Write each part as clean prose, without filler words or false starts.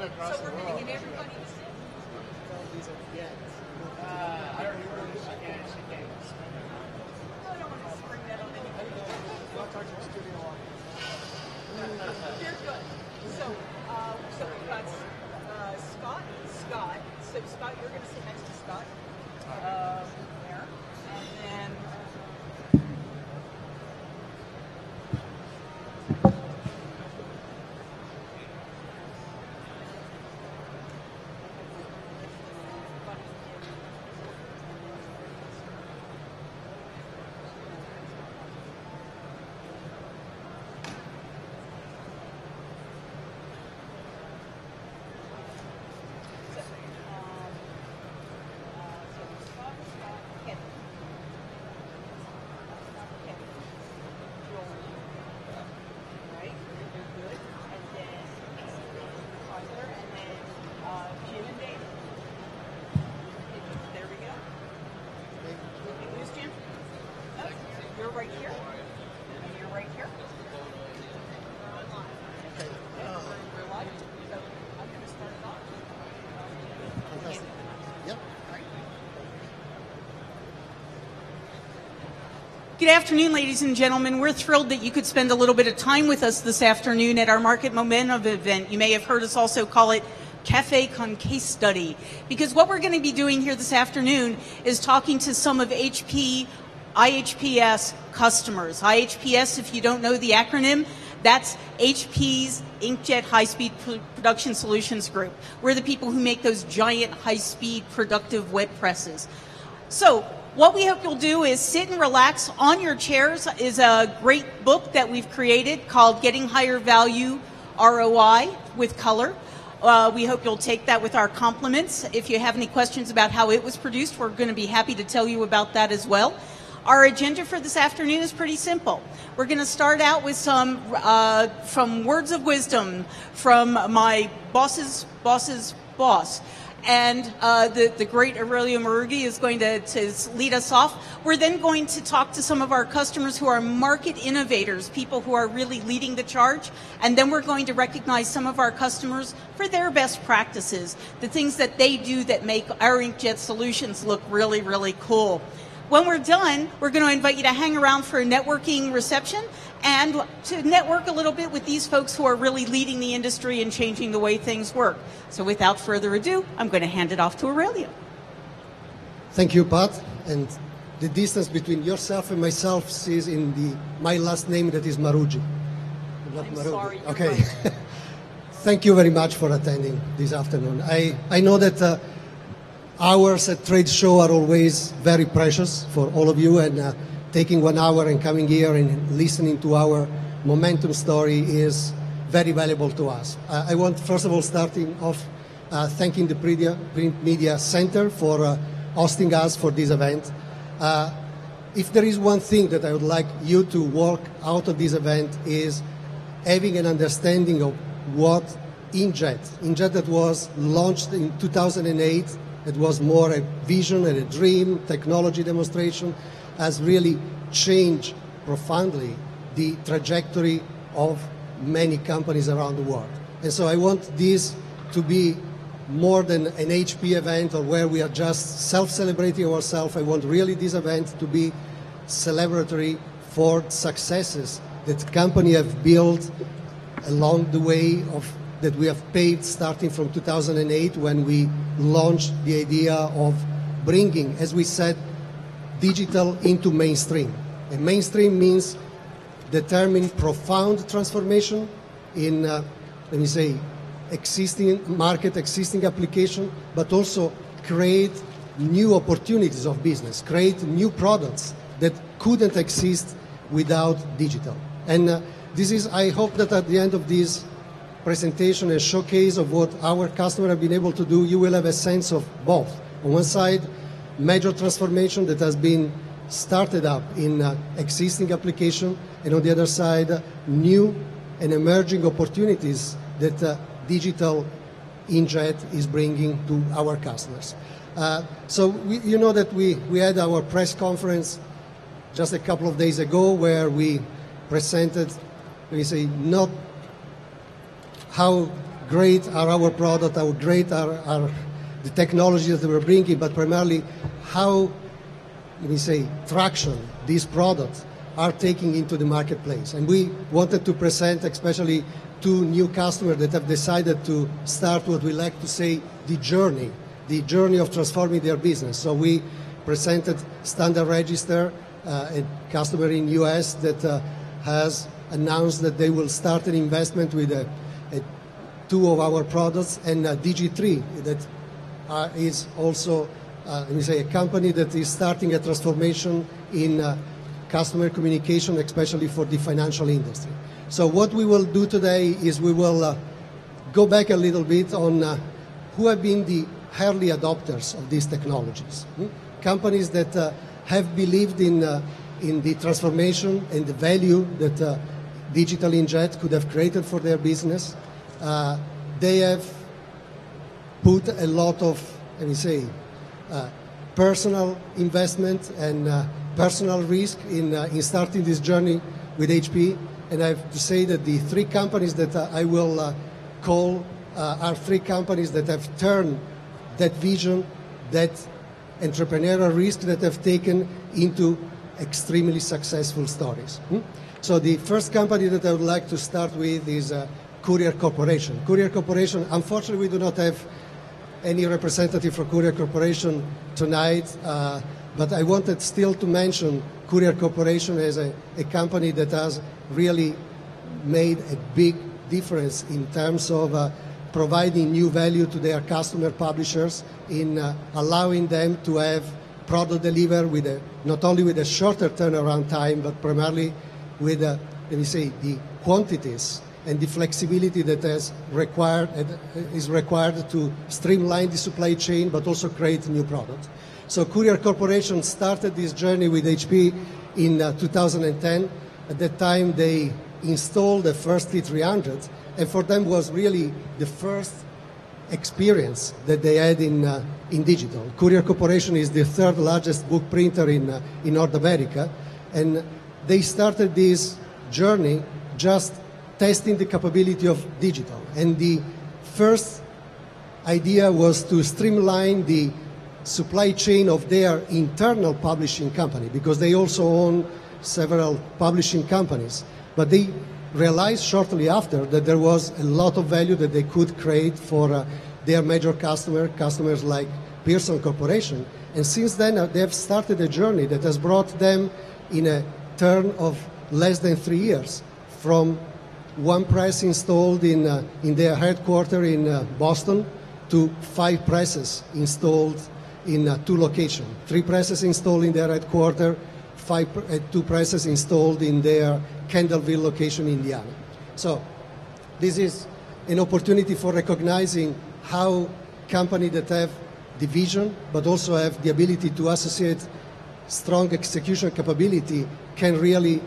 So we're going to get everybody to sit. I don't know. I don't want to spring that on anybody. I'll talk to the studio on. You're good. So we've got Scott. So Scott, you're going to sit next to Scott. There. And then... right here, and you're right here. Okay. We're live, so I'm going to start it off. Fantastic. Yep. Good afternoon, ladies and gentlemen. We're thrilled that you could spend a little bit of time with us this afternoon at our Market Momentum event. You may have heard us also call it Cafe Con Case Study, because what we're going to be doing here this afternoon is talking to some of IHPS customers. IHPS, if you don't know the acronym, that's HP's Inkjet High-Speed Production Solutions Group. We're the people who make those giant high-speed productive web presses. So what we hope you'll do is sit and relax on your chairs. Is a great book that we've created called Getting Higher Value ROI with Color. We hope you'll take that with our compliments. If you have any questions about how it was produced, we're going to be happy to tell you about that as well. Our agenda for this afternoon is pretty simple. We're going to start out with some from words of wisdom from my boss's boss's boss. And the great Aurelio Marugi is going to lead us off. We're then going to talk to some of our customers who are market innovators, people who are really leading the charge. And then we're going to recognize some of our customers for their best practices, the things that they do that make our Inkjet solutions look really, really cool. When we're done, we're going to invite you to hang around for a networking reception and to network a little bit with these folks who are really leading the industry and changing the way things work. So without further ado, I'm going to hand it off to Aurelio. Thank you, Pat. And the distance between yourself and myself is in my last name, that is Marugi. Not I'm Marugi. sorry. Okay. Right. Thank you very much for attending this afternoon. I know that hours at trade show are always very precious for all of you, and taking 1 hour and coming here and listening to our momentum story is very valuable to us. I want, first of all, starting off thanking the Print Media Center for hosting us for this event. If there is one thing that I would like you to walk out of this event is having an understanding of what Inkjet that was launched in 2008, it was more a vision and a dream, technology demonstration, has really changed profoundly the trajectory of many companies around the world. And so I want this to be more than an HP event or where we are just self-celebrating ourselves. I want really this event to be celebratory for successes that company have built along the way that we have paved starting from 2008 when we launched the idea of bringing, as we said, digital into mainstream. And mainstream means determine profound transformation in, let me say, existing market, existing application, but also create new opportunities of business, create new products that couldn't exist without digital. And this is, I hope that at the end of this presentation and showcase of what our customers have been able to do, you will have a sense of both. On one side, major transformation that has been started up in existing application, and on the other side, new and emerging opportunities that digital Inkjet is bringing to our customers. So you know that we had our press conference just a couple of days ago where we presented, let me say, not how great are our product, how great are the technologies that we're bringing, but primarily how, let me say, traction these products are taking into the marketplace. And we wanted to present especially two new customers that have decided to start what we like to say the journey of transforming their business. So we presented Standard Register, a customer in US that has announced that they will start an investment with two of our products, and Digi3 that is also let me say, a company that is starting a transformation in customer communication, especially for the financial industry. So what we will do today is we will go back a little bit on who have been the early adopters of these technologies. Companies that have believed in the transformation and the value that digital inkjet could have created for their business. They have put a lot of, let me say, personal investment and personal risk in starting this journey with HP. And I have to say that the three companies that I will call are three companies that have turned that vision, that entrepreneurial risk that have taken into extremely successful stories. So the first company that I would like to start with is Courier Corporation. Courier Corporation, unfortunately we do not have any representative for Courier Corporation tonight, but I wanted still to mention Courier Corporation as a company that has really made a big difference in terms of providing new value to their customer publishers, in allowing them to have product delivered with not only with a shorter turnaround time, but primarily with, let me say, the quantities and the flexibility that is required to streamline the supply chain, but also create new products. So Courier Corporation started this journey with HP in 2010. At that time, they installed the first T300, and for them was really the first experience that they had in digital. Courier Corporation is the third largest book printer in North America, and they started this journey just testing the capability of digital. And the first idea was to streamline the supply chain of their internal publishing company, because they also own several publishing companies. But they realized shortly after that there was a lot of value that they could create for their major customers like Pearson Corporation. And since then, they have started a journey that has brought them in a turn of less than 3 years from one press installed in their headquarters in Boston to 5 presses installed in 2 locations. 3 presses installed in their headquarters, 2 presses installed in their Kendallville location in Indiana. So this is an opportunity for recognizing how companies that have the vision but also have the ability to associate strong execution capability can really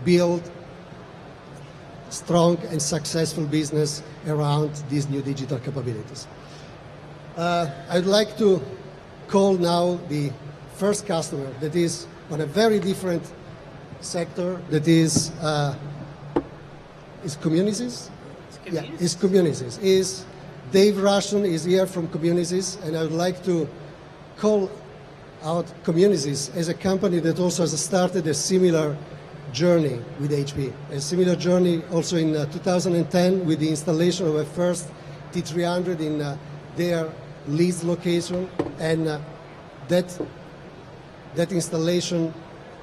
build strong and successful business around these new digital capabilities. I'd like to call now the first customer that is on a very different sector, that is Communities? Yeah, is Communities. Is Dave Russian is here from Communities, and I would like to call out Communities as a company that also has started a similar journey with HP. A similar journey also in 2010 with the installation of a first T300 in their Leeds location, and that installation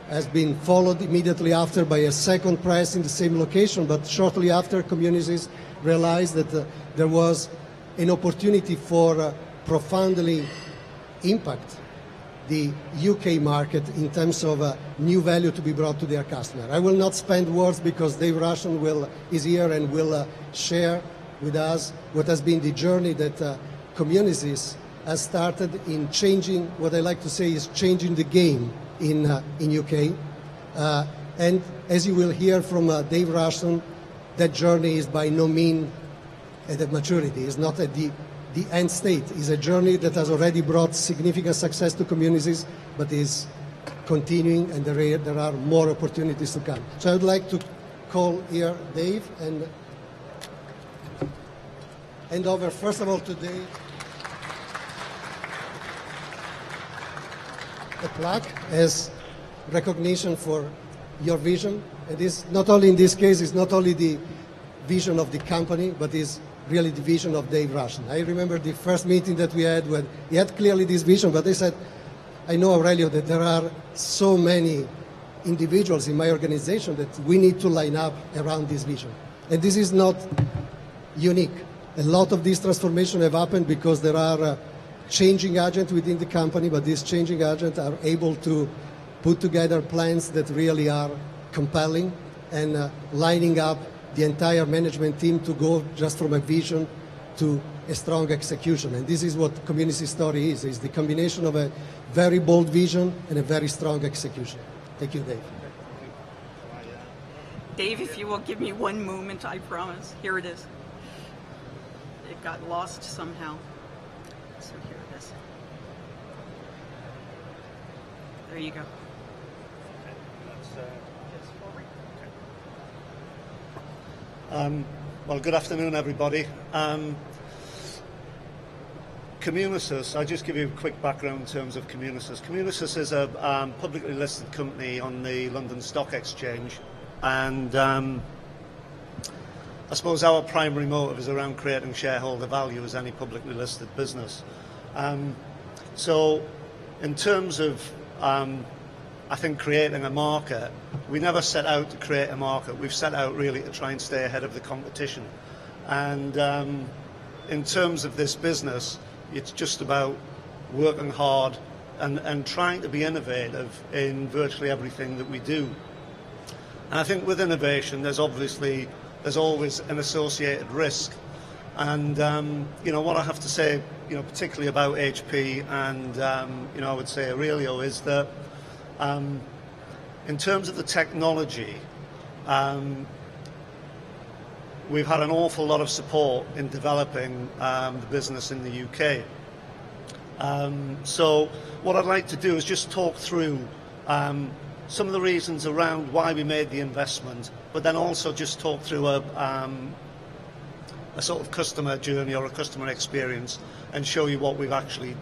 has been followed immediately after by a second press in the same location, but shortly after, Communities realized that there was an opportunity for profoundly impact the UK market in terms of new value to be brought to their customer. I will not spend words because Dave Russian is here and will share with us what has been the journey that Communities has started in changing, what I like to say is changing the game in UK. And as you will hear from Dave Russian, that journey is by no means at a maturity. It's not at the end state. It's a journey that has already brought significant success to Communities, but is continuing, and there are more opportunities to come. So I would like to call here Dave, and hand over, first of all, today a plaque as recognition for your vision. It is not only in this case, it's not only the vision of the company, but is really the vision of Dave Russian. I remember the first meeting that we had when he had clearly this vision, but they said, I know, Aurelio, that there are so many individuals in my organization that we need to line up around this vision. And this is not unique. A lot of these transformations have happened because there are changing agents within the company, but these changing agents are able to put together plans that really are compelling and lining up the entire management team to go just from a vision to a strong execution. And this is what Community Story is the combination of a very bold vision and a very strong execution. Thank you, Dave. Dave, if you will give me one moment, I promise. Here it is. It got lost somehow. So here it is. There you go. Well, good afternoon, everybody. Communisys, I'll just give you a quick background in terms of Communisys. Communisys is a publicly listed company on the London Stock Exchange, and I suppose our primary motive is around creating shareholder value as any publicly listed business. So in terms of I think creating a market, we never set out to create a market. We've set out really to try and stay ahead of the competition. And in terms of this business, it's just about working hard and trying to be innovative in virtually everything that we do. And I think with innovation, there's always an associated risk. And what I have to say, particularly about HP and I would say Aurelio, is that in terms of the technology, we've had an awful lot of support in developing the business in the UK. So what I'd like to do is just talk through some of the reasons around why we made the investment, but then also just talk through a sort of customer journey or a customer experience and show you what we've actually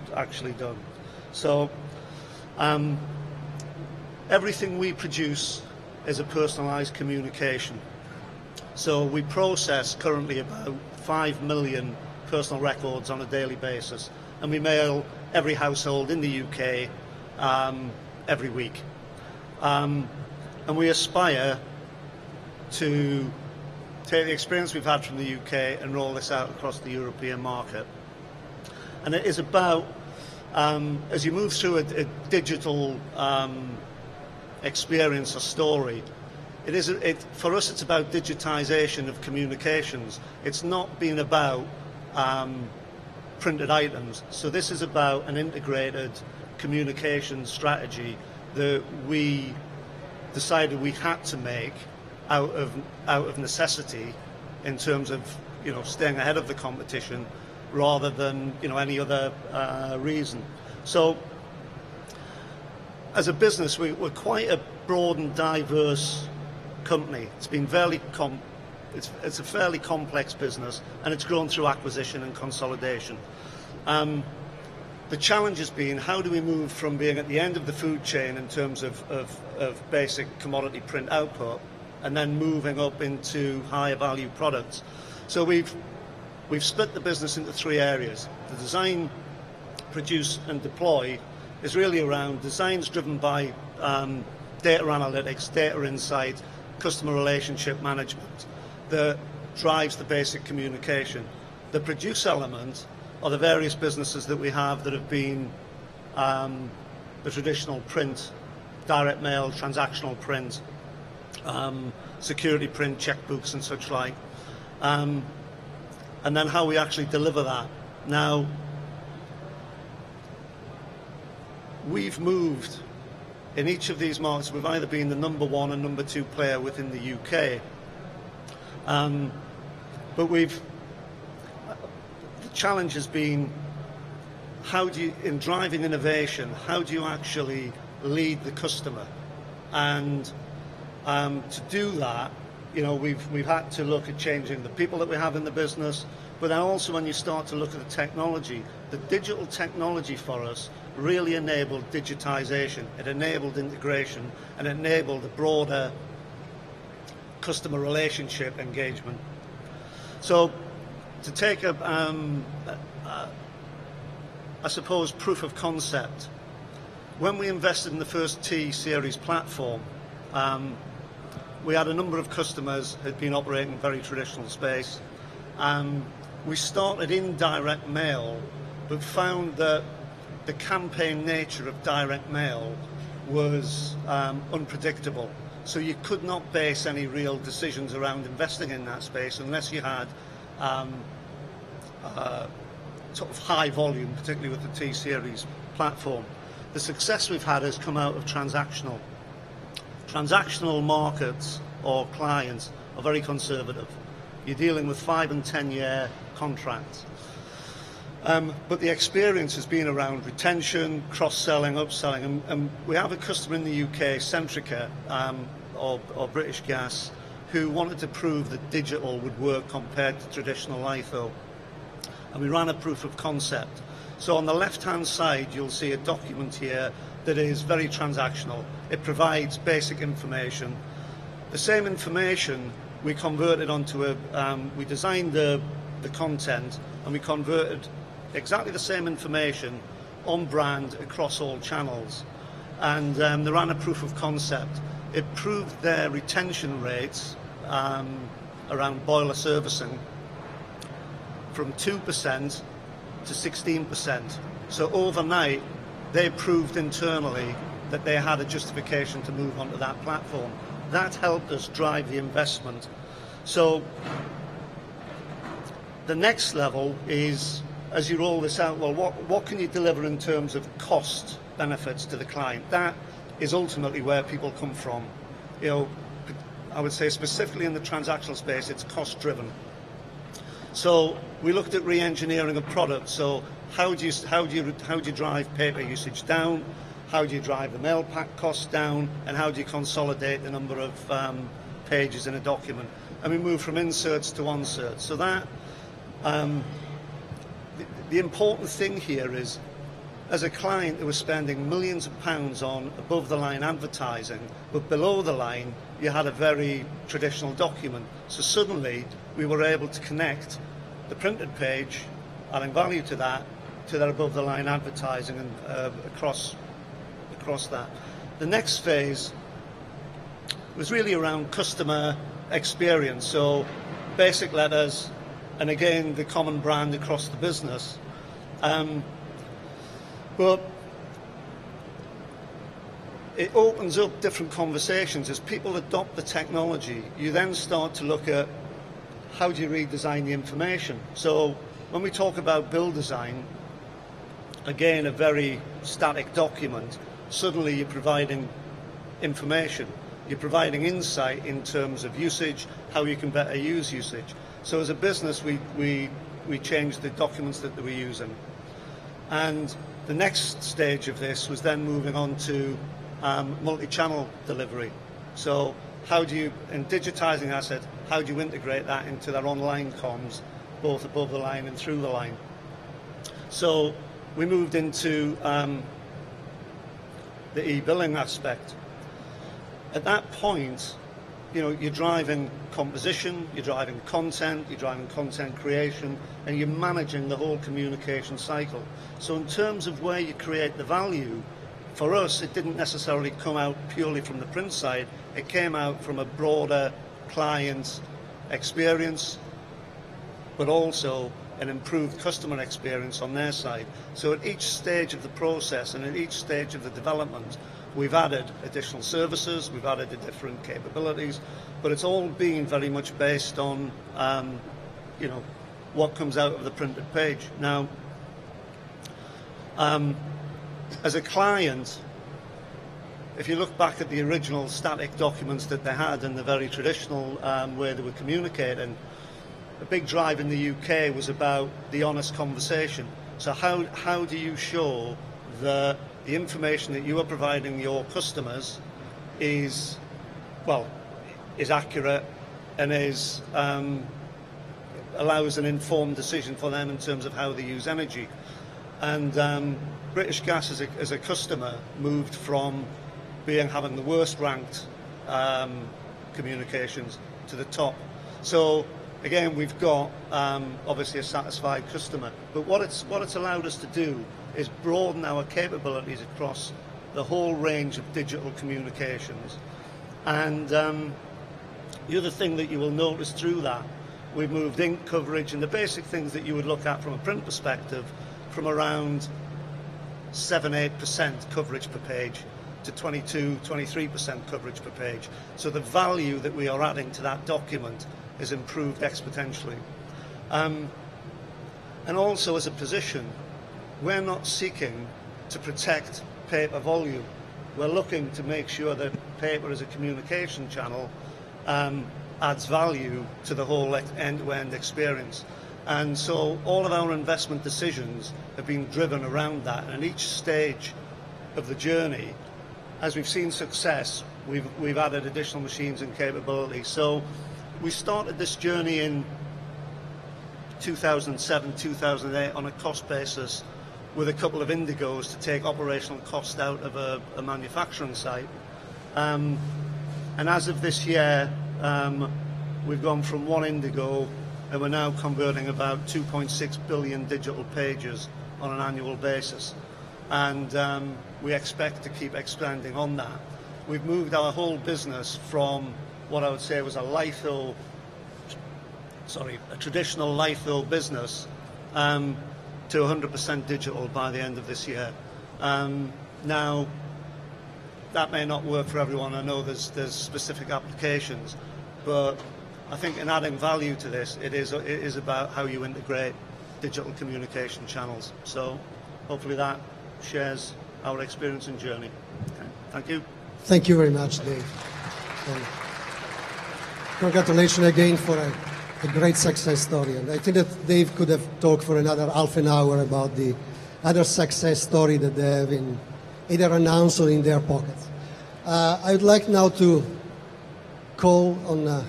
done. So everything we produce is a personalized communication. So we process currently about 5 million personal records on a daily basis, and we mail every household in the UK every week. And we aspire to take the experience we've had from the UK and roll this out across the European market. And it is about, as you move through a digital experience or story, for us it's about digitization of communications. It's not been about printed items. So this is about an integrated communication strategy that we decided we had to make out of necessity in terms of staying ahead of the competition rather than any other reason. So as a business, we're quite a broad and diverse company. It's been it's a fairly complex business, and it's grown through acquisition and consolidation. The challenge has been, how do we move from being at the end of the food chain in terms of basic commodity print output, and then moving up into higher value products? So we've split the business into 3 areas. The design, produce and deploy is really around designs driven by data analytics, data insight, customer relationship management that drives the basic communication. The produce element are the various businesses that we have that have been the traditional print, direct mail, transactional print, security print, checkbooks and such like, and then how we actually deliver that. Now, we've moved in each of these markets. We've either been the number 1 and number 2 player within the UK, but the challenge has been, in driving innovation, how do you actually lead the customer? And to do that, we've had to look at changing the people that we have in the business. But then also when you start to look at the technology, the digital technology for us really enabled digitization. It enabled integration and enabled a broader customer relationship engagement. So to take I suppose, proof of concept, when we invested in the first T-Series platform, we had a number of customers who had been operating in very traditional space. We started in direct mail, but found that the campaign nature of direct mail was unpredictable. So you could not base any real decisions around investing in that space unless you had sort of high volume, particularly with the T-Series platform. The success we've had has come out of transactional. Transactional markets or clients are very conservative. You're dealing with 5 and 10 year contracts. But the experience has been around retention, cross-selling, upselling, and we have a customer in the UK, Centrica, or British Gas, who wanted to prove that digital would work compared to traditional litho. And we ran a proof of concept. So on the left-hand side, you'll see a document here that is very transactional. It provides basic information. The same information we converted onto we designed the content and we converted exactly the same information on brand across all channels. And they ran a proof of concept. It proved their retention rates around boiler servicing from 2% to 16%. So overnight, they proved internally that they had a justification to move onto that platform. That helped us drive the investment. So the next level is, as you roll this out, well, what can you deliver in terms of cost benefits to the client? That is ultimately where people come from. You know, I would say specifically in the transactional space, it's cost driven. So we looked at re-engineering a product. So how do you drive paper usage down? How do you drive the mail pack costs down? And how do you consolidate the number of pages in a document? And we move from inserts to onserts. So that the important thing here is, as a client who was spending millions of pounds on above the line advertising, but below the line you had a very traditional document. So suddenly we were able to connect the printed page, adding value to that above the line advertising and across that. The next phase was really around customer experience. So basic letters, and again the common brand across the business. But it opens up different conversations. As people adopt the technology, you then start to look at how do you redesign the information. So when we talk about bill design, again, a very static document, suddenly you're providing information. You're providing insight in terms of usage, how you can better use usage. So as a business, we changed the documents that they were using. And the next stage of this was then moving on to multi-channel delivery. So how do you, in digitizing asset, how do you integrate that into their online comms, both above the line and through the line? So we moved into the e-billing aspect. At that point, you know, you're driving composition, you're driving content creation, and you're managing the whole communication cycle. So in terms of where you create the value, for us, it didn't necessarily come out purely from the print side. It came out from a broader client experience, but also an improved customer experience on their side. So at each stage of the process and at each stage of the development, we've added additional services, we've added different capabilities, but it's all been very much based on, you know, what comes out of the printed page. Now, as a client, if you look back at the original static documents that they had and the very traditional way they were communicating, a big drive in the UK was about the honest conversation. So how do you show the information that you are providing your customers is accurate and is allows an informed decision for them in terms of how they use energy. And British Gas as a customer moved from having the worst ranked communications to the top. So again, we've got obviously a satisfied customer, but what it's allowed us to do is broaden our capabilities across the whole range of digital communications. And the other thing that you will notice through that, we've moved ink coverage and the basic things that you would look at from a print perspective from around 7-8% coverage per page to 22-23% coverage per page. So the value that we are adding to that document is improved exponentially. And also as a position, we're not seeking to protect paper volume. We're looking to make sure that paper as a communication channel adds value to the whole end-to-end experience. And so all of our investment decisions have been driven around that. And at each stage of the journey, as we've seen success, we've added additional machines and capabilities. So we started this journey in 2007, 2008 on a cost basis with a couple of Indigos to take operational cost out of a manufacturing site. And as of this year, we've gone from one Indigo and we're now converting about 2.6 billion digital pages on an annual basis. And we expect to keep expanding on that. We've moved our whole business from what I would say was a traditional litho business to 100% digital by the end of this year. Now, that may not work for everyone. I know there's specific applications, but I think in adding value to this, it is about how you integrate digital communication channels. So hopefully that shares our experience and journey. Okay. Thank you. Thank you very much, Dave. And congratulations again for a great success story. And I think that Dave could have talked for another half an hour about the other success story that they have in either announced or in their pockets. I would like now to call on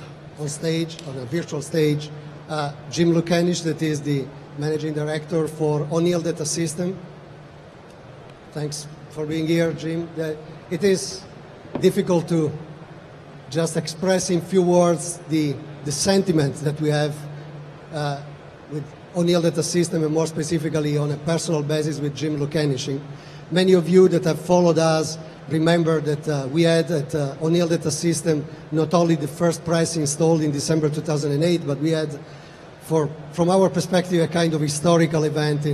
stage, on a virtual stage, Jim Lucanish, that is the Managing Director for O'Neill Data System. Thanks for being here, Jim. It is difficult to just express in few words the sentiment that we have with O'Neill Data System, and more specifically on a personal basis with Jim Lucanish. Many of you that have followed us remember that we had at O'Neill Data System not only the first press installed in December 2008, but we had, from our perspective, a kind of historical event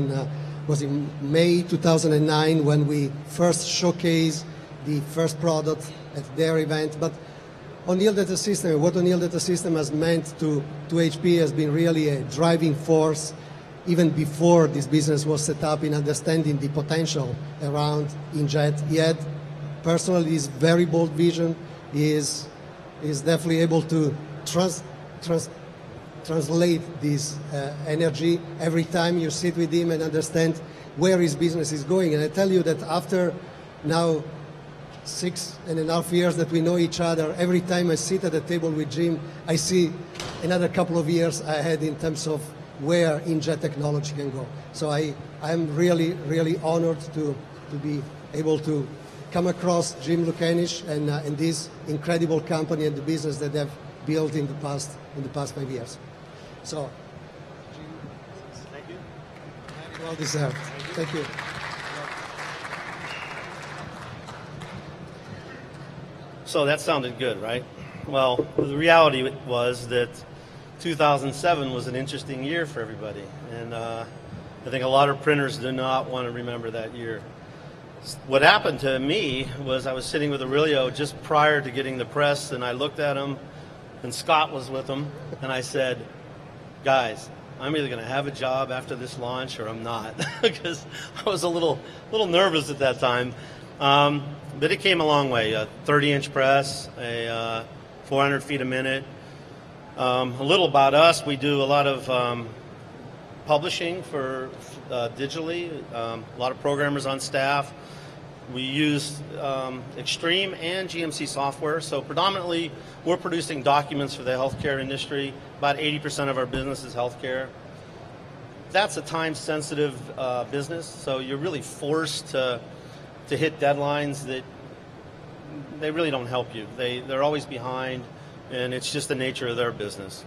was in May 2009 when we first showcased the first product at their event. But O'Neill Data System, what O'Neill Data System has meant to HP has been really a driving force even before this business was set up in understanding the potential around Inkjet. He had personally his very bold vision. He is definitely able to translate this energy every time you sit with him and understand where his business is going. And I tell you that after now 6.5 years that we know each other, every time I sit at the table with Jim, I see another couple of years ahead in terms of where Inkjet technology can go. So I am really, really honored to be able to come across Jim Lucanish and this incredible company and the business that they've built in the past 5 years. So, Jim, thank you. Well deserved. Thank you. So that sounded good, right? Well, the reality was that 2007 was an interesting year for everybody, and I think a lot of printers do not want to remember that year. What happened to me was I was sitting with Aurelio just prior to getting the press, and I looked at him, and Scott was with him, and I said, guys, I'm either going to have a job after this launch or I'm not, because I was a little nervous at that time. But it came a long way. A 30-inch press, a 400 feet a minute. A little about us, we do a lot of publishing for digitally, a lot of programmers on staff. We use Extreme and GMC software. So predominantly, we're producing documents for the healthcare industry. About 80% of our business is healthcare. That's a time-sensitive business, so you're really forced to hit deadlines that they really don't help you. They're always behind, and it's just the nature of their business.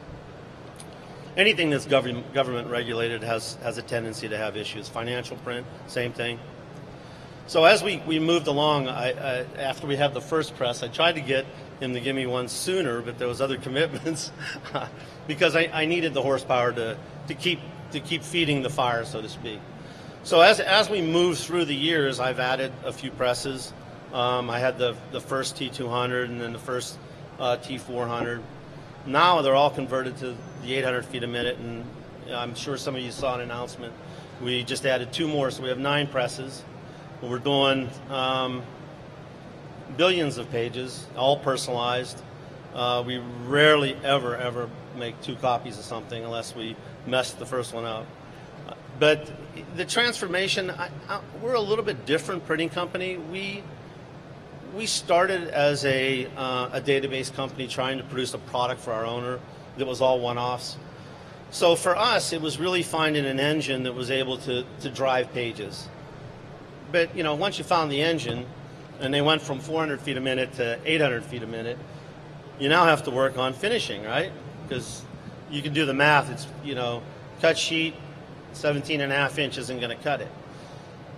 Anything that's government regulated has a tendency to have issues. Financial print, same thing. So as we moved along, after we had the first press, I tried to get him to give me one sooner, but there was other commitments because I needed the horsepower to keep feeding the fire, so to speak. So as we moved through the years, I've added a few presses. I had the first T200 and then the first T400. Now they're all converted to the 800 feet a minute, and I'm sure some of you saw an announcement. We just added 2 more, so we have 9 presses. We're doing billions of pages, all personalized. We rarely ever make 2 copies of something unless we mess the first one up. But the transformation, we're a little bit different printing company. We started as a database company trying to produce a product for our owner that was all one-offs. So for us, it was really finding an engine that was able to drive pages. But once you found the engine, and they went from 400 feet a minute to 800 feet a minute, you now have to work on finishing, right? Because you can do the math. It's cut sheet, 17.5 inches isn't going to cut it.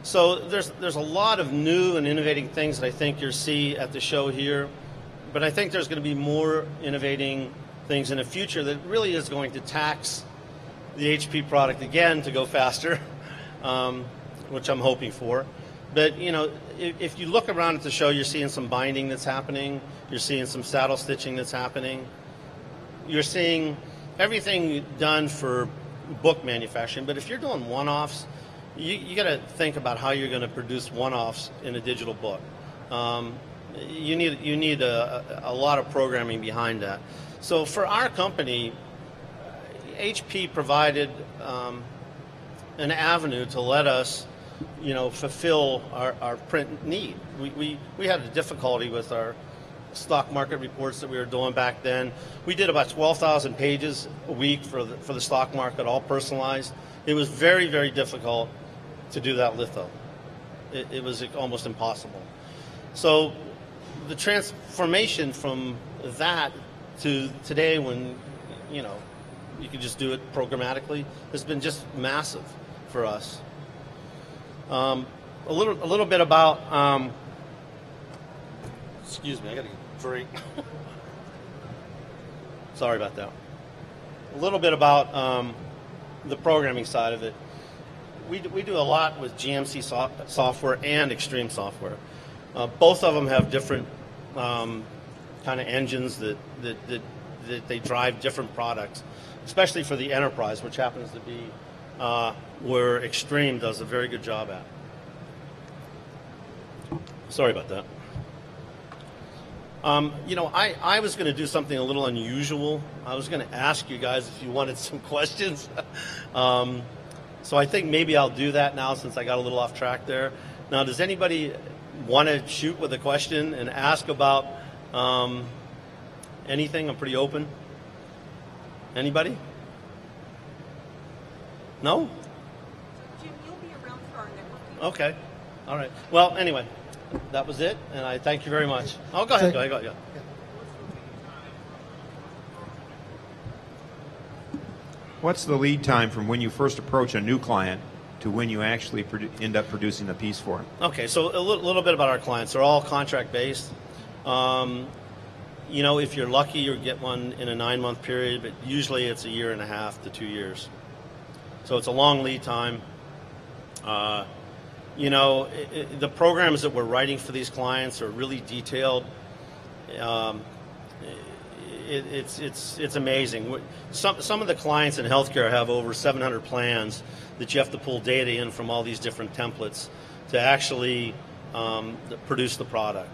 So there's a lot of new and innovating things that I think you'll see at the show here, but I think there's going to be more innovating things in the future that really is going to tax the HP product again to go faster, which I'm hoping for. But if you look around at the show, you're seeing some binding that's happening. You're seeing some saddle stitching that's happening. You're seeing everything done for book manufacturing. But if you're doing one-offs, you got to think about how you're going to produce one-offs in a digital book. You need a lot of programming behind that. So for our company, HP provided an avenue to let us, fulfill our print need. We had a difficulty with our stock market reports that we were doing back then. We did about 12,000 pages a week for the stock market, all personalized. It was very, very difficult to do that litho. It was almost impossible. So the transformation from that to today, when you can just do it programmatically, has been just massive for us. A little bit about. Excuse me, I got to get a drink. Sorry about that. A little bit about the programming side of it. We do a lot with GMC software and Extreme software. Both of them have different kind of engines that they drive different products, especially for the enterprise, which happens to be where Extreme does a very good job at. Sorry about that. I was going to do something a little unusual. I was going to ask you guys if you wanted some questions. So I think maybe I'll do that now since I got a little off track there. Now, does anybody want to shoot with a question and ask about anything? I'm pretty open. Anybody? No? Jim, you'll be around for our networking. Okay. All right. Well, anyway, that was it, and I thank you very much. Oh, go ahead. Go ahead. What's the lead time from when you first approach a new client to when you actually end up producing the piece for them? Okay, so a little bit about our clients. They're all contract-based. If you're lucky, you'll get one in a 9-month period, but usually it's 1.5 to 2 years. So it's a long lead time. The programs that we're writing for these clients are really detailed. It's amazing. Some of the clients in healthcare have over 700 plans that you have to pull data in from all these different templates to actually produce the product.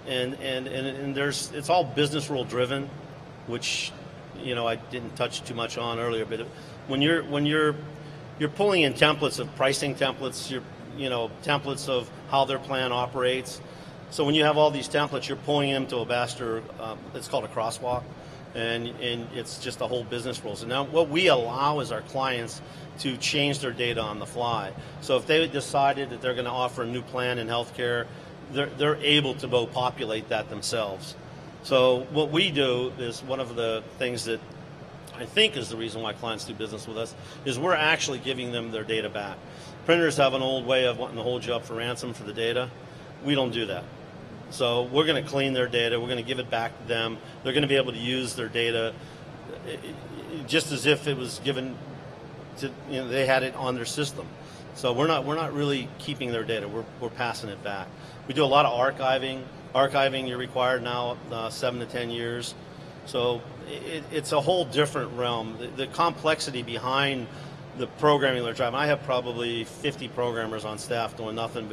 And it's all business rule driven, which I didn't touch too much on earlier. But when you're pulling in templates of pricing templates, templates of how their plan operates. So when you have all these templates, you're pulling them to a master, it's called a crosswalk, and it's just the whole business rules. And now what we allow is our clients to change their data on the fly. So if they decided that they're going to offer a new plan in healthcare, they're able to go populate that themselves. So what we do is one of the things that I think is the reason why clients do business with us is we're actually giving them their data back. Printers have an old way of wanting to hold you up for ransom for the data. We don't do that. So we're going to clean their data. We're going to give it back to them. They're going to be able to use their data just as if it was given to, they had it on their system. So we're not really keeping their data. We're passing it back. We do a lot of archiving. Archiving you're required now 7 to 10 years. So it's a whole different realm. The complexity behind the programming they're driving. I have probably 50 programmers on staff doing nothing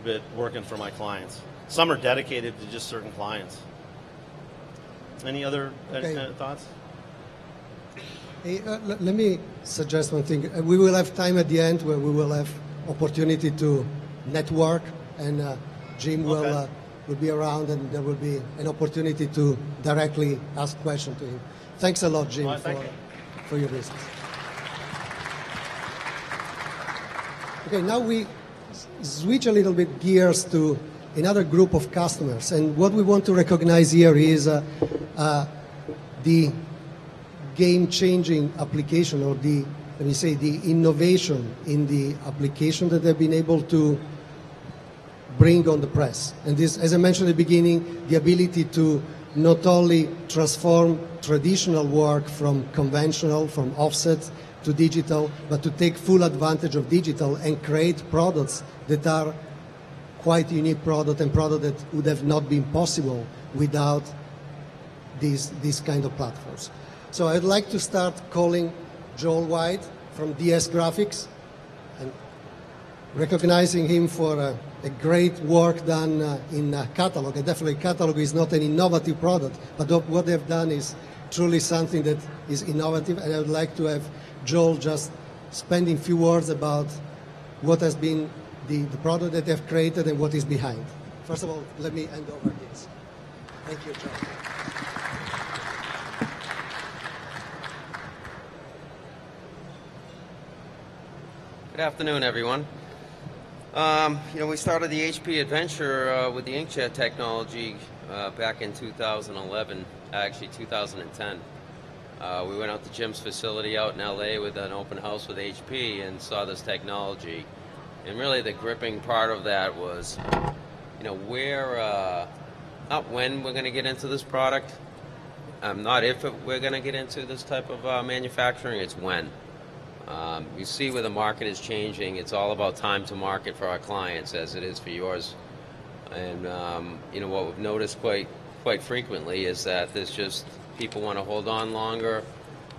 but working for my clients. Some are dedicated to just certain clients. Any other thoughts? Hey, let me suggest one thing. We will have time at the end where we will have opportunity to network, and Jim will be around, and there will be an opportunity to directly ask questions to him. Thanks a lot, Jim, for your business. Okay, now we switch a little bit gears to another group of customers, and what we want to recognize here is the game-changing application, or the innovation in the application that they've been able to bring on the press. And this, as I mentioned at the beginning, the ability to not only transform traditional work from conventional, from offset to digital, but to take full advantage of digital and create products that are quite unique product, and product that would have not been possible without these kind of platforms. So I'd like to start calling Joel White from DS Graphics, and recognizing him for a great work done in catalog. And definitely catalog is not an innovative product, but what they've done is truly something that is innovative, and I would like to have Joel just spending a few words about what has been the product that they've created and what is behind. First of all, let me hand over this. Thank you, Joel. Good afternoon, everyone. We started the HP adventure with the inkjet technology back in 2011, actually 2010. We went out to Jim's facility out in LA with an open house with HP and saw this technology. And really the gripping part of that was, not when we're going to get into this product, not if we're going to get into this type of manufacturing, it's when. You see where the market is changing. It's all about time to market for our clients, as it is for yours. And what we've noticed quite frequently is that there's just people want to hold on longer.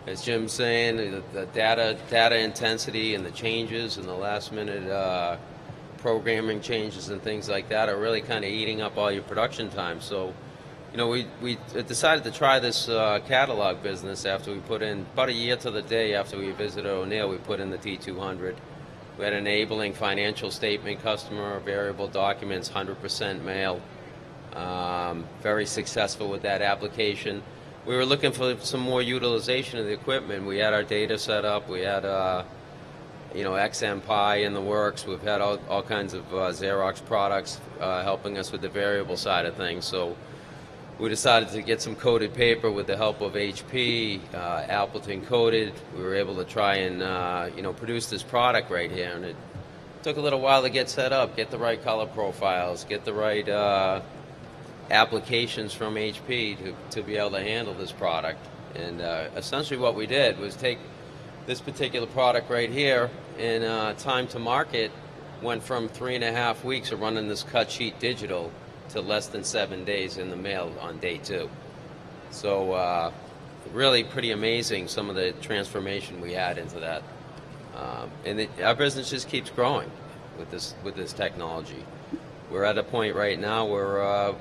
As Jim's saying, the data intensity and the changes and the last minute programming changes and things like that are really kind of eating up all your production time. So, we decided to try this catalog business after we put in, about a year to the day after we visited O'Neill, we put in the T200. We had an enabling financial statement customer, variable documents, 100% mail. Very successful with that application. We were looking for some more utilization of the equipment. We had our data set up. We had, XMPi in the works. We've had all kinds of Xerox products helping us with the variable side of things. So we decided to get some coated paper with the help of HP, Appleton Coated. We were able to try and, produce this product right here. And it took a little while to get set up, get the right color profiles, get the right applications from HP to be able to handle this product. And essentially what we did was take this particular product right here, and time to market went from 3.5 weeks of running this cut sheet digital to less than 7 days in the mail on day 2. So really pretty amazing, some of the transformation we had into that. Our business just keeps growing with this technology. We're at a point right now where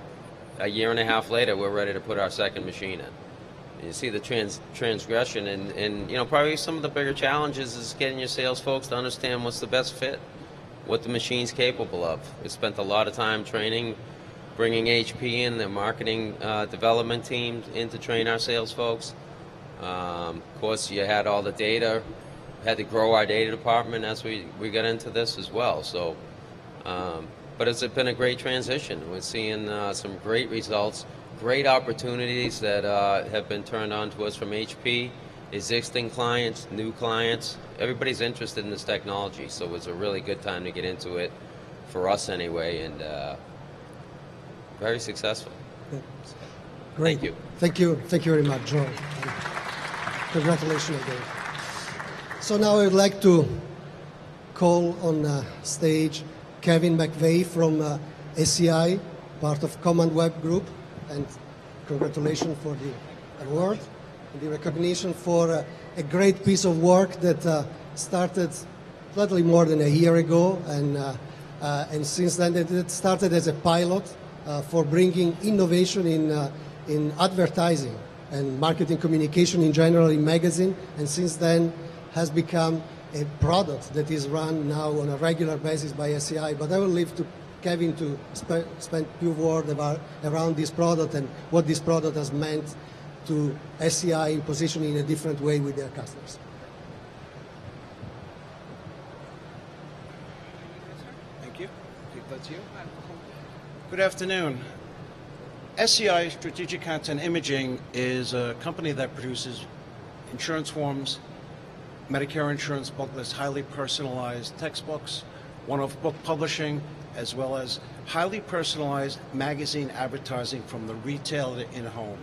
a year and a half later, we're ready to put our second machine in. And you see the transgression, and probably some of the bigger challenges is getting your sales folks to understand what's the best fit. what the machine's capable of. We spent a lot of time training, bringing HP in, their marketing development team in to train our sales folks. Of course, you had all the data, had to grow our data department as we got into this as well. So, but it's been a great transition. We're seeing some great results, great opportunities that have been turned on to us from HP, existing clients, new clients. Everybody's interested in this technology, so it's a really good time to get into it for us anyway, and very successful. Yeah. Great. Thank you. Thank you. Thank you very much, Joe. Congratulations again. So now I would like to call on stage Kevin McVeigh from SCI, part of Command Web Group, and congratulations for the award and the recognition for a great piece of work that started slightly more than a year ago, and since then it started as a pilot for bringing innovation in advertising and marketing communication in general in magazine, and since then has become a product that is run now on a regular basis by SCI. But I will leave to Kevin to spend a few words around this product and what this product has meant to SCI in positioning in a different way with their customers. Thank you. I think that's you. Good afternoon. SCI, Strategic Content Imaging, is a company that produces insurance forms, Medicare insurance booklets, highly personalized textbooks, one-off book publishing, as well as highly personalized magazine advertising from the retailer in home.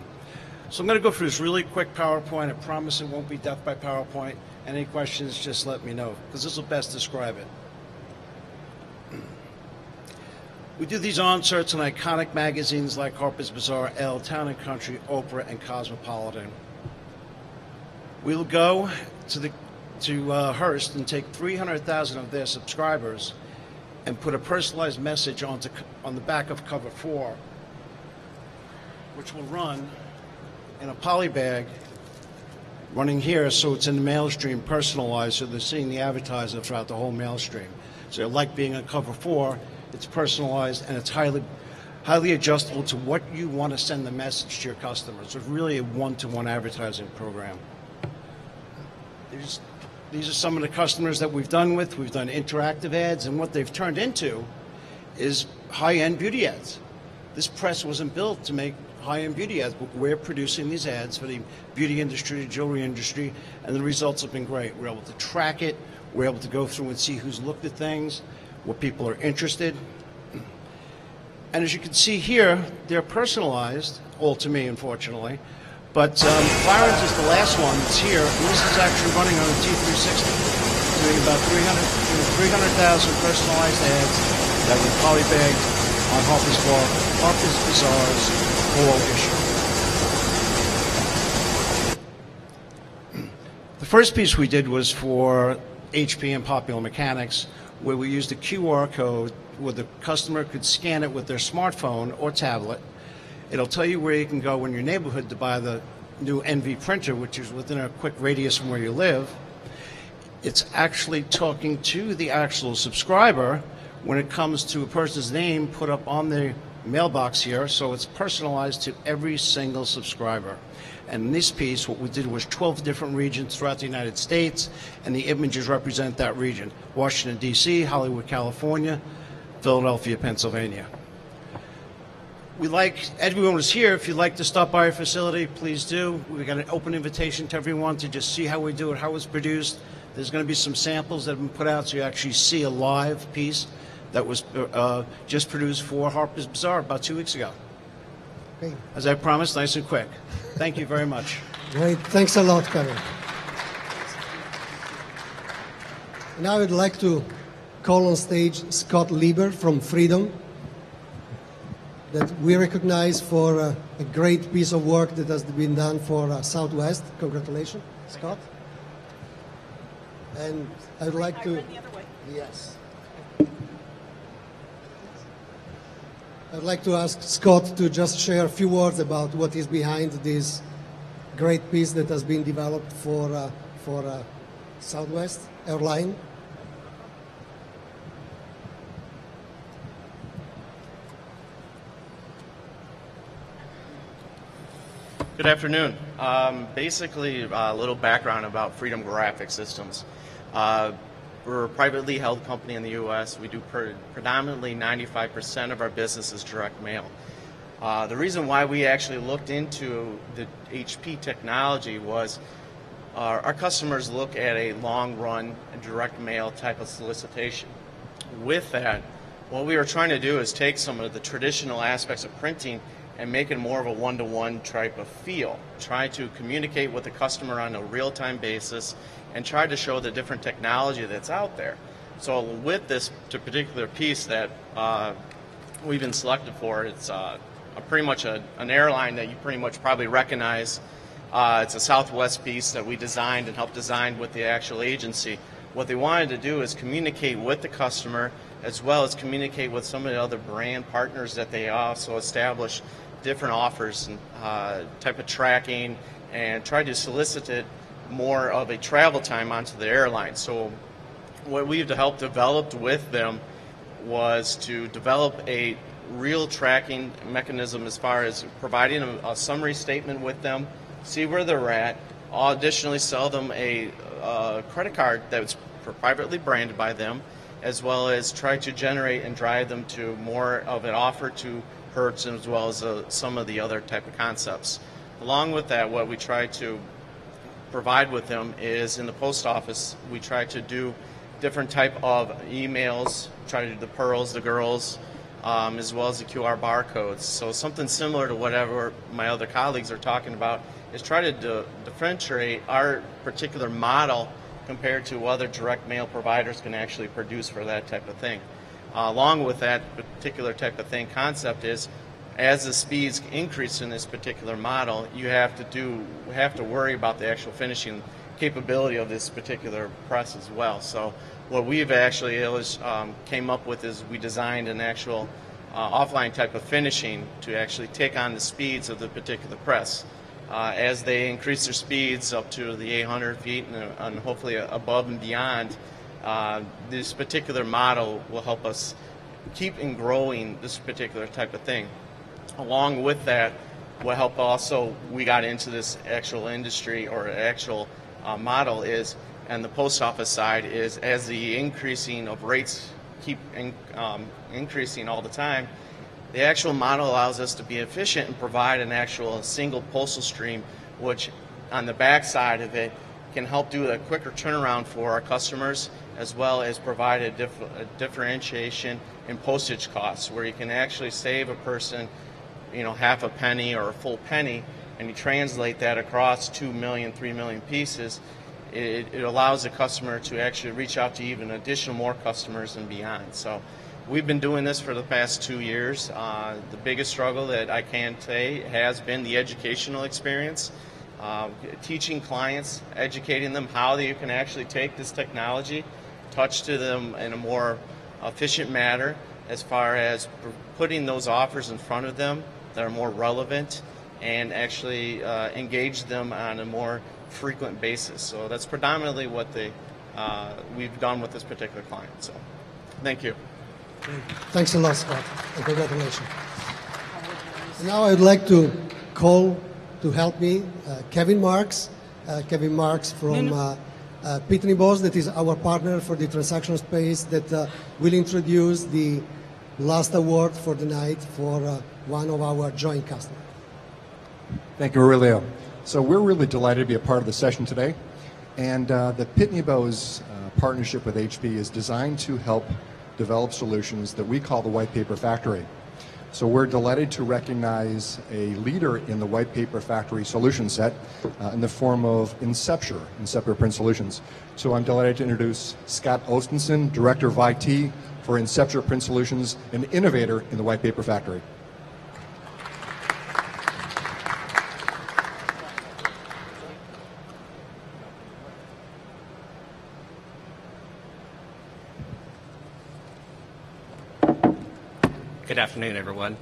So I'm going to go through this really quick PowerPoint. I promise it won't be death by PowerPoint. Any questions, just let me know, because this will best describe it. We do these inserts in iconic magazines like Harper's Bazaar, Elle, Town & Country, Oprah, and Cosmopolitan. We'll go to Hearst and take 300,000 of their subscribers and put a personalized message on the back of cover 4, which will run in a poly bag running here, so it's in the mail stream personalized, so they're seeing the advertiser throughout the whole mail stream. So like being on cover 4, it's personalized and it's highly adjustable to what you want to send the message to your customers. It's really a one-to-one advertising program. These are some of the customers that we've done with. We've done interactive ads, and what they've turned into is high-end beauty ads. This press wasn't built to make high-end beauty ads, but we're producing these ads for the beauty industry, the jewelry industry, and the results have been great. We're able to track it. We're able to go through and see who's looked at things, what people are interested. And as you can see here, they're personalized, all to me, unfortunately. But Clarence is the last one that's here, and this is actually running on a T360, doing about 300,000 personalized ads that were polybagged on Harper's Bazaar's fall issue. The first piece we did was for HP and Popular Mechanics, where we used a QR code where the customer could scan it with their smartphone or tablet. It'll tell you where you can go in your neighborhood to buy the new NV printer, which is within a quick radius from where you live. It's actually talking to the actual subscriber when it comes to a person's name put up on the mailbox here, so it's personalized to every single subscriber. And in this piece, what we did was 12 different regions throughout the United States, and the images represent that region: Washington, D.C., Hollywood, California, Philadelphia, Pennsylvania. We like everyone who's here. If you'd like to stop by our facility, please do. We've got an open invitation to everyone to just see how we do it, how it's produced. There's going to be some samples that have been put out, so you actually see a live piece that was just produced for Harper's Bazaar about 2 weeks ago. Okay. As I promised, nice and quick. Thank you very much. Great. Thanks a lot, Kevin. Now I would like to call on stage Scott Lieber from Freedom, that we recognize for a great piece of work that has been done for Southwest. Congratulations, Scott. And I would like to... Yes. I'd like to ask Scott to just share a few words about what is behind this great piece that has been developed for Southwest Airline. Good afternoon. Basically, a little background about Freedom Graphic Systems. We're a privately held company in the U.S. We do predominantly 95% of our business is direct mail. The reason why we actually looked into the HP technology was our customers look at a long-run direct mail type of solicitation. With that, what we were trying to do is take some of the traditional aspects of printing and make it more of a one-to-one type of feel. Try to communicate with the customer on a real-time basis and try to show the different technology that's out there. So with this particular piece that we've been selected for, it's pretty much an airline that you pretty much probably recognize. It's a Southwest piece that we designed and helped design with the actual agency. What they wanted to do is communicate with the customer as well as communicate with some of the other brand partners that they also establish different offers and type of tracking and try to solicit it more of a travel time onto the airline. So what we've helped develop with them was to develop a real tracking mechanism as far as providing a summary statement with them, see where they're at, additionally sell them a credit card that's privately branded by them, as well as try to generate and drive them to more of an offer to Hertz as well as some of the other type of concepts. Along with that, what we try to provide with them is in the post office, we try to do different type of emails, try to do the pearls, the girls, as well as the QR barcodes. So something similar to whatever my other colleagues are talking about is try to differentiate our particular model compared to other direct mail providers can actually produce for that type of thing. Along with that particular type of thing, concept is as the speeds increase in this particular model, you have to worry about the actual finishing capability of this particular press as well. So what we've actually came up with is we designed an actual offline type of finishing to actually take on the speeds of the particular press. As they increase their speeds up to the 800 feet and hopefully above and beyond, this particular model will help us keep and growing this particular type of thing. Along with that, what helped also we got into this actual industry or actual model is, and the post office side is, as the increasing of rates keep increasing all the time, the actual model allows us to be efficient and provide an actual single postal stream, which on the back side of it can help do a quicker turnaround for our customers, as well as provide a differentiation in postage costs, where you can actually save a person, half a penny or a full penny, and you translate that across 2 million, 3 million pieces. It allows the customer to actually reach out to even additional more customers and beyond. So we've been doing this for the past 2 years. The biggest struggle that I can say has been the educational experience. Teaching clients, educating them how you can actually take this technology, touch to them in a more efficient manner as far as putting those offers in front of them that are more relevant and actually engage them on a more frequent basis. So that's predominantly what we've done with this particular client. So thank you. Thanks a lot, Scott, and congratulations. Now I'd like to call to help me Kevin Marks. Kevin Marks from Pitney Bowes, that is our partner for the transactional space, that will introduce the last award for the night for one of our joint customers. Thank you, Aurelio. So we're really delighted to be a part of the session today. And the Pitney Bowes partnership with HP is designed to help develop solutions that we call the White Paper Factory. So we're delighted to recognize a leader in the White Paper Factory solution set in the form of Incepture Print Solutions. So I'm delighted to introduce Scott Ostenson, Director of IT for Incepture Print Solutions, an innovator in the White Paper Factory. Good afternoon, everyone.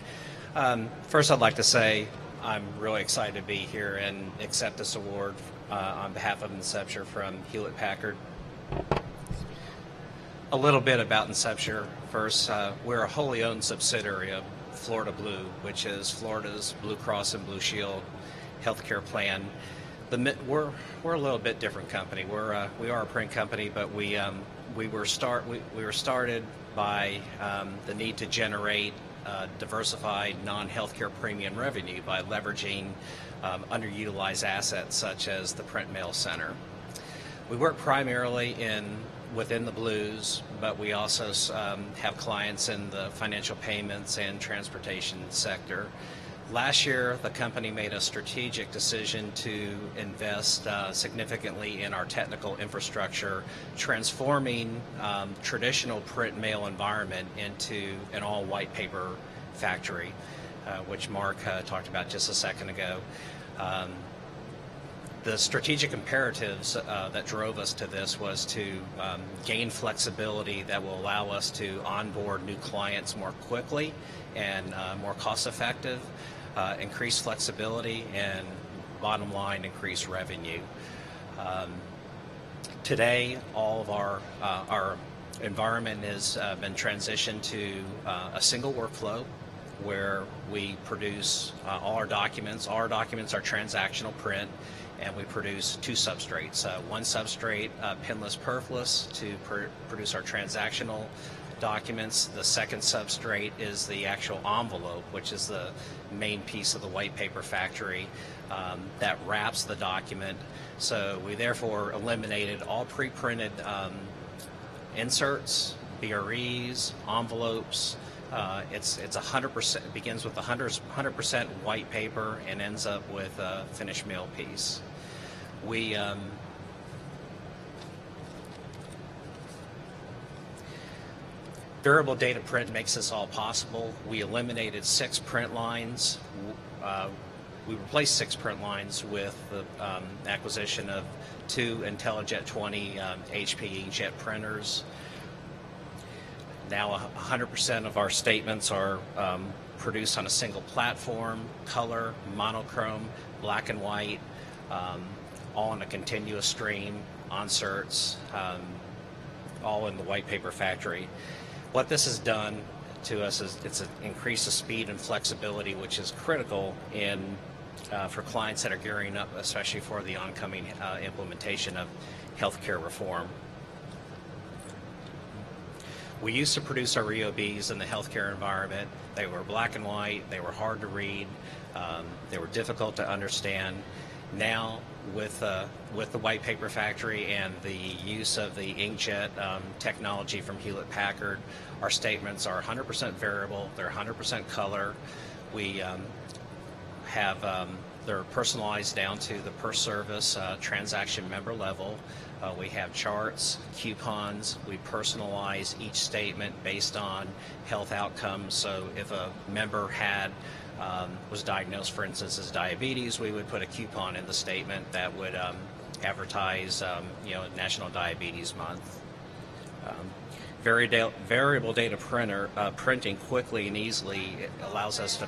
First, I'd like to say I'm really excited to be here and accept this award on behalf of Incepture from Hewlett-Packard. A little bit about Incepture first. We're a wholly owned subsidiary of Florida Blue, which is Florida's Blue Cross and Blue Shield healthcare plan. We're a little bit different company. We are a print company, but we were started by the need to generate diversified non-healthcare premium revenue by leveraging underutilized assets such as the print mail center. We work primarily within the blues, but we also have clients in the financial payments and transportation sector. Last year, the company made a strategic decision to invest significantly in our technical infrastructure, transforming traditional print mail environment into an all-white paper factory, which Mark talked about just a second ago. The strategic imperatives that drove us to this was to gain flexibility that will allow us to onboard new clients more quickly and more cost-effective, increase flexibility, and bottom line, increase revenue. Today, all of our environment has been transitioned to a single workflow where we produce all our documents. All our documents are transactional print, and we produce two substrates. One substrate, pinless, perfless, to produce our transactional documents. The second substrate is the actual envelope, which is the main piece of the white paper factory that wraps the document. So we therefore eliminated all pre-printed inserts, BREs, envelopes. It's 100%. It begins with 100% white paper and ends up with a finished mail piece. We variable data print makes this all possible. We eliminated 6 print lines. We replaced 6 print lines with the acquisition of 2 IntelliJet 20 HP Inkjet printers. Now 100% of our statements are produced on a single platform, color, monochrome, black and white, all in a continuous stream, inserts, all in the white paper factory. What this has done to us is it's increased the speed and flexibility, which is critical for clients that are gearing up, especially for the oncoming implementation of healthcare reform. We used to produce our EOBs in the healthcare environment. They were black and white, they were hard to read, they were difficult to understand. Now, with the white paper factory and the use of the Inkjet technology from Hewlett-Packard, our statements are 100% variable, they're 100% color. We they're personalized down to the per service transaction member level. We have charts, coupons. We personalize each statement based on health outcomes. So if a member was diagnosed, for instance, as diabetes, we would put a coupon in the statement that would advertise, National Diabetes Month. Variable data printing quickly and easily allows us to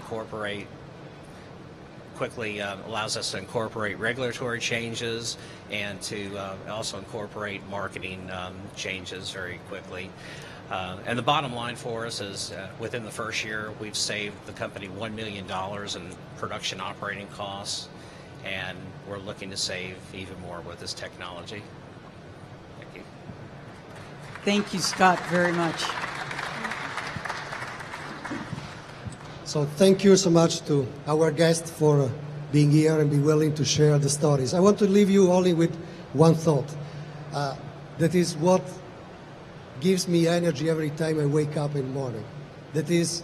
incorporate regulatory changes and to also incorporate marketing changes very quickly. And the bottom line for us is within the first year, we've saved the company $1 million in production operating costs, and we're looking to save even more with this technology. Thank you. Thank you, Scott, very much. So thank you so much to our guests for being here and be willing to share the stories. I want to leave you only with one thought. That is what gives me energy every time I wake up in the morning. That is,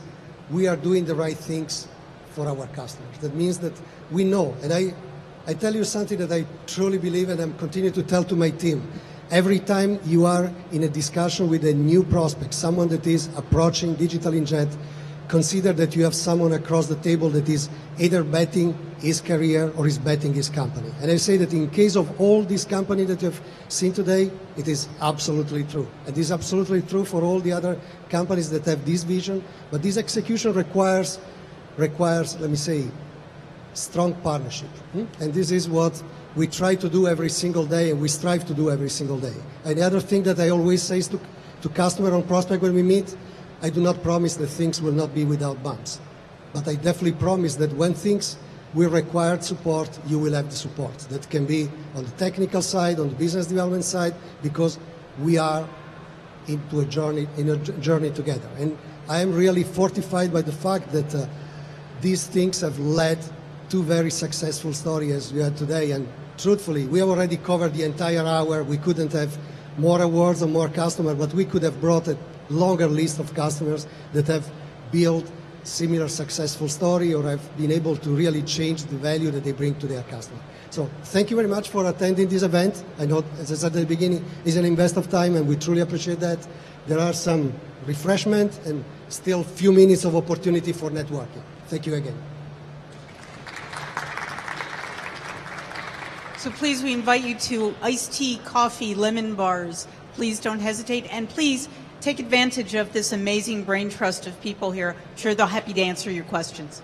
we are doing the right things for our customers. That means that we know, and I tell you something that I truly believe, and I'm continuing to tell to my team. Every time you are in a discussion with a new prospect, someone that is approaching Digital Inkjet, consider that you have someone across the table that is either betting his career or is betting his company. And I say that in case of all these companies that you've seen today, it is absolutely true. It is absolutely true for all the other companies that have this vision, but this execution requires, let me say, strong partnership. And this is what we try to do every single day, and we strive to do every single day. And the other thing that I always say to customer and prospect when we meet, I do not promise that things will not be without bumps. But I definitely promise that when things we required support, you will have the support. That can be on the technical side, on the business development side, because we are in a journey together. And I am really fortified by the fact that these things have led to very successful stories as we had today. And truthfully, we have already covered the entire hour. We couldn't have more awards or more customers, but we could have brought a longer list of customers that have built similar successful story or have been able to really change the value that they bring to their customer. So thank you very much for attending this event. I know, as I said at the beginning, it's an invest of time, and we truly appreciate that. There are some refreshment and still few minutes of opportunity for networking. Thank you again. So please, we invite you to iced tea, coffee, lemon bars. Please don't hesitate, and please take advantage of this amazing brain trust of people here. I'm sure they're happy to answer your questions.